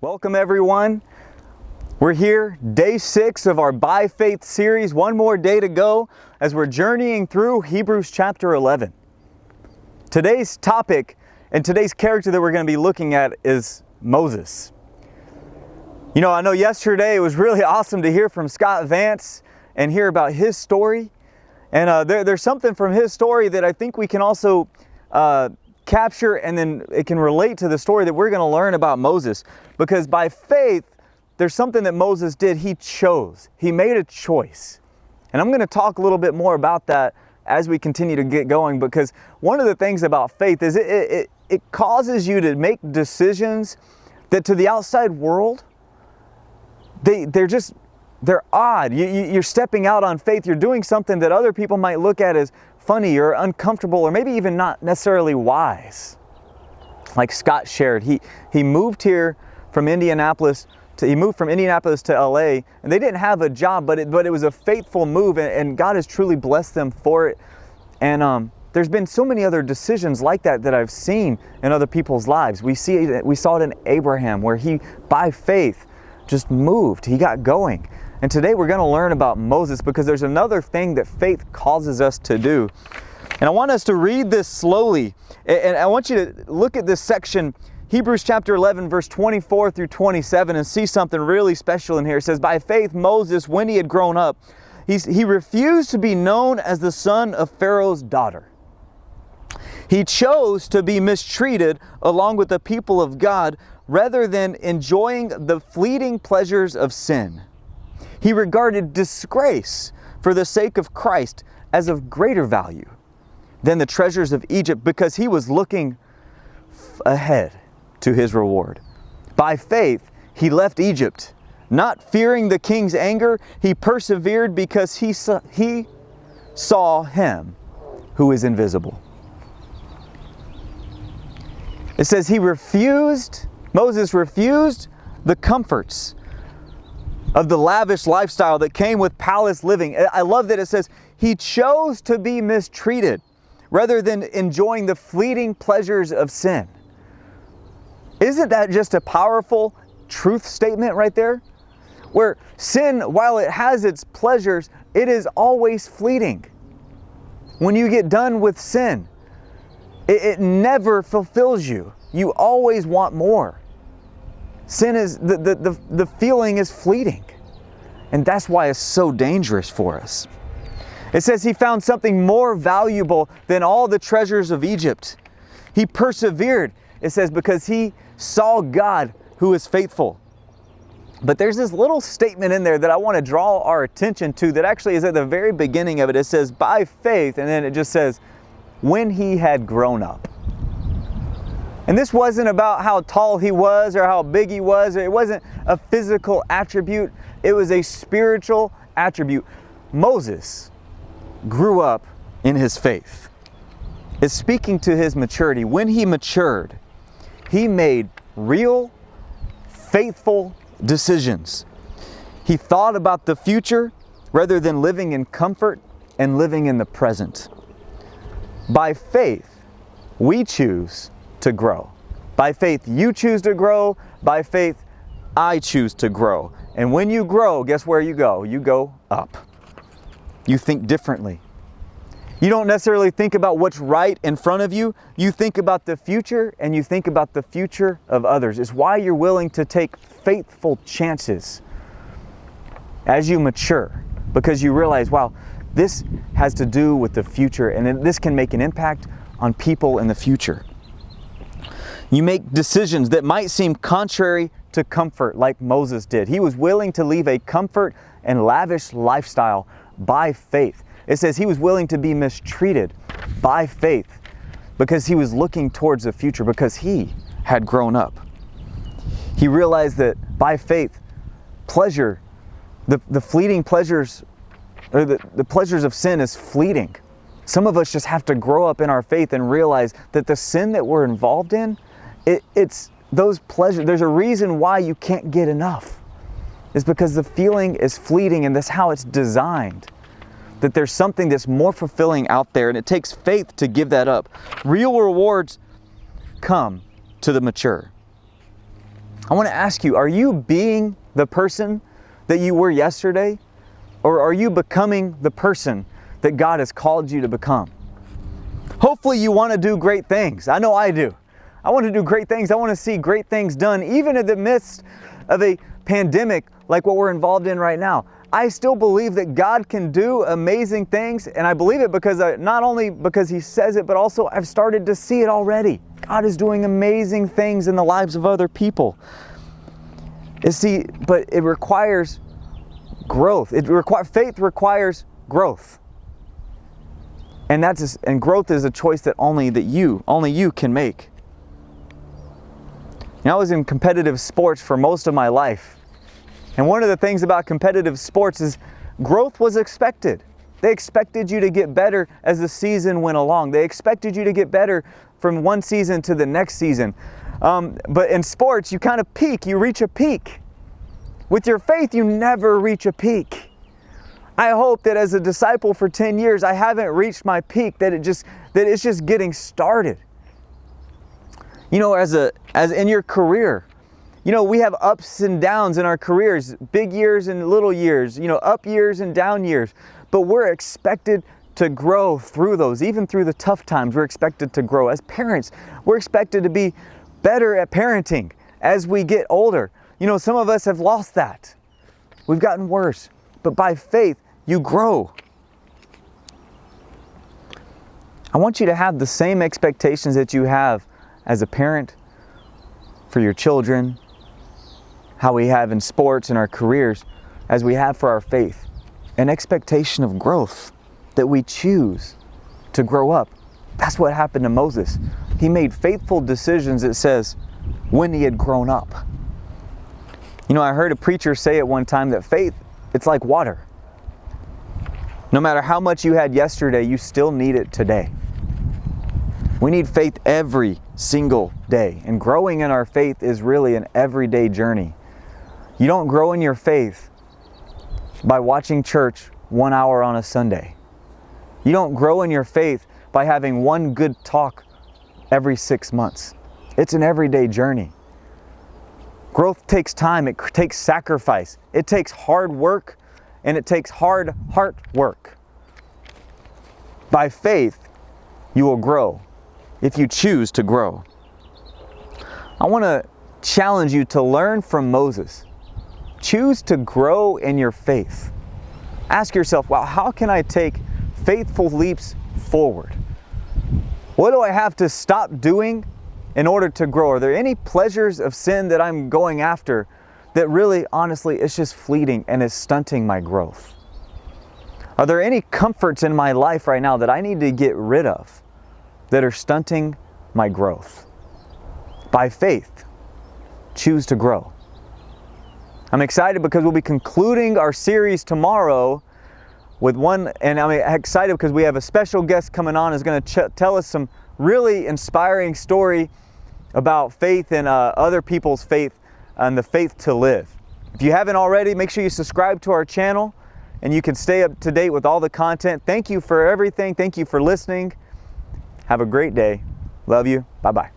Welcome everyone. We're here, day 6 of our By Faith series. One more day to go as we're journeying through Hebrews chapter 11. Today's topic and today's character that we're going to be looking at is Moses. You know, I know yesterday it was really awesome to hear from Scott Vance and hear about his story. And there's something from his story that I think we can also capture, and then it can relate to the story that we're going to learn about Moses. Because by faith, there's something that Moses did. He chose. He made a choice. And I'm going to talk a little bit more about that as we continue to get going, because one of the things about faith is it causes you to make decisions that to the outside world, they're odd. You're stepping out on faith. You're doing something that other people might look at as funny or uncomfortable or maybe even not necessarily wise. Like Scott shared, he moved here from Indianapolis to LA, and they didn't have a job, but it was a faithful move, and God has truly blessed them for it. And there's been so many other decisions like that I've seen in other people's lives. We saw it in Abraham, where he by faith just moved. He got going. And today we're going to learn about Moses, because there's another thing that faith causes us to do. And I want us to read this slowly. And I want you to look at this section, Hebrews chapter 11, verse 24 through 27, and see something really special in here. It says, by faith Moses, when he had grown up, he refused to be known as the son of Pharaoh's daughter. He chose to be mistreated along with the people of God rather than enjoying the fleeting pleasures of sin. He regarded disgrace for the sake of Christ as of greater value than the treasures of Egypt, because he was looking ahead to his reward. By faith, he left Egypt, not fearing the king's anger. He persevered because he saw him who is invisible. It says Moses refused the comforts of the lavish lifestyle that came with palace living. I love that it says he chose to be mistreated rather than enjoying the fleeting pleasures of sin. Isn't that just a powerful truth statement right there? Where sin, while it has its pleasures, it is always fleeting. When you get done with sin, it never fulfills you. You always want more. Sin is, the feeling is fleeting. And that's why it's so dangerous for us. It says he found something more valuable than all the treasures of Egypt. He persevered, it says, because he saw God who is faithful. But there's this little statement in there that I want to draw our attention to that actually is at the very beginning of it. It says, by faith, and then it just says, when he had grown up. And this wasn't about how tall he was or how big he was. It wasn't a physical attribute. It was a spiritual attribute. Moses grew up in his faith. It's speaking to his maturity. When he matured, he made real, faithful decisions. He thought about the future rather than living in comfort and living in the present. By faith, we choose to grow. By faith, you choose to grow. By faith, I choose to grow. And when you grow, guess where you go? You go up. You think differently. You don't necessarily think about what's right in front of you. You think about the future, and you think about the future of others. It's why you're willing to take faithful chances as you mature, because you realize, wow, this has to do with the future, and this can make an impact on people in the future. You make decisions that might seem contrary to comfort, like Moses did. He was willing to leave a comfort and lavish lifestyle by faith. It says he was willing to be mistreated by faith because he was looking towards the future, because he had grown up. He realized that by faith, pleasure, the fleeting pleasures, or the pleasures of sin is fleeting. Some of us just have to grow up in our faith and realize that the sin that we're involved in, it's those pleasures. There's a reason why you can't get enough. It's because the feeling is fleeting, and that's how it's designed. That there's something that's more fulfilling out there, and it takes faith to give that up. Real rewards come to the mature. I want to ask you, are you being the person that you were yesterday? Or are you becoming the person that God has called you to become? Hopefully you want to do great things. I know I do. I want to do great things. I want to see great things done, even in the midst of a pandemic like what we're involved in right now. I still believe that God can do amazing things, and I believe it because not only because He says it, but also I've started to see it already. God is doing amazing things in the lives of other people. But it requires growth. Faith requires growth. And growth is a choice that only you can make. I was in competitive sports for most of my life. And one of the things about competitive sports is growth was expected. They expected you to get better as the season went along. They expected you to get better from one season to the next season. But in sports, you kind of peak, you reach a peak. With your faith, you never reach a peak. I hope that as a disciple for 10 years, I haven't reached my peak, that it's just getting started. You know, as in your career, you know, we have ups and downs in our careers, big years and little years, you know, up years and down years. But we're expected to grow through those, even through the tough times. We're expected to grow. As parents, we're expected to be better at parenting as we get older. You know, some of us have lost that. We've gotten worse. But by faith, you grow. I want you to have the same expectations that you have as a parent for your children, how we have in sports and our careers, as we have for our faith. An expectation of growth, that we choose to grow up. That's what happened to Moses. He made faithful decisions, it says, when he had grown up. You know, I heard a preacher say at one time that faith, it's like water. No matter how much you had yesterday, you still need it today. We need faith every single day. And growing in our faith is really an everyday journey. You don't grow in your faith by watching church 1 hour on a Sunday. You don't grow in your faith by having one good talk every 6 months. It's an everyday journey. Growth takes time, it takes sacrifice, it takes hard work, and it takes hard heart work. By faith, you will grow if you choose to grow. I want to challenge you to learn from Moses. Choose to grow in your faith. Ask yourself, wow, how can I take faithful leaps forward? What do I have to stop doing in order to grow? Are there any pleasures of sin that I'm going after that really, honestly, it's just fleeting and is stunting my growth? Are there any comforts in my life right now that I need to get rid of that are stunting my growth? By faith, choose to grow. I'm excited because we'll be concluding our series tomorrow with and I'm excited because we have a special guest coming on who's going to tell us some really inspiring story about faith and other people's faith and the faith to live. If you haven't already, make sure you subscribe to our channel and you can stay up to date with all the content. Thank you for everything. Thank you for listening. Have a great day. Love you. Bye-bye.